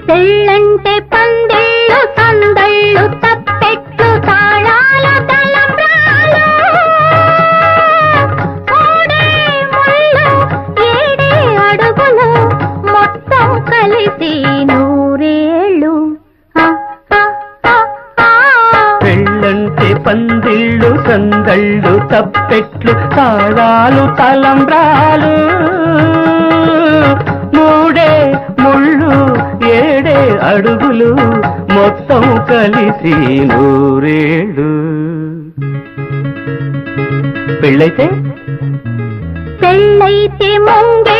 పెళ్ళంటే పందిళ్ళు సందళ్ళు తప్పెట్లు తాళాల తలంబ్రాలు మూడే ముళ్ళు ఏడే అడుగులు మొత్తం కలిసి నూరేళ్ళు. పెళ్ళంటే పందిళ్ళు సందళ్ళు తప్పెట్లు తాళాలు తలంబ్రాలు మూడే ముళ్ళు ఏడే అడుగులు మొత్తం కలిసి నూరేళ్ళు. పెళ్ళైతే ముంగే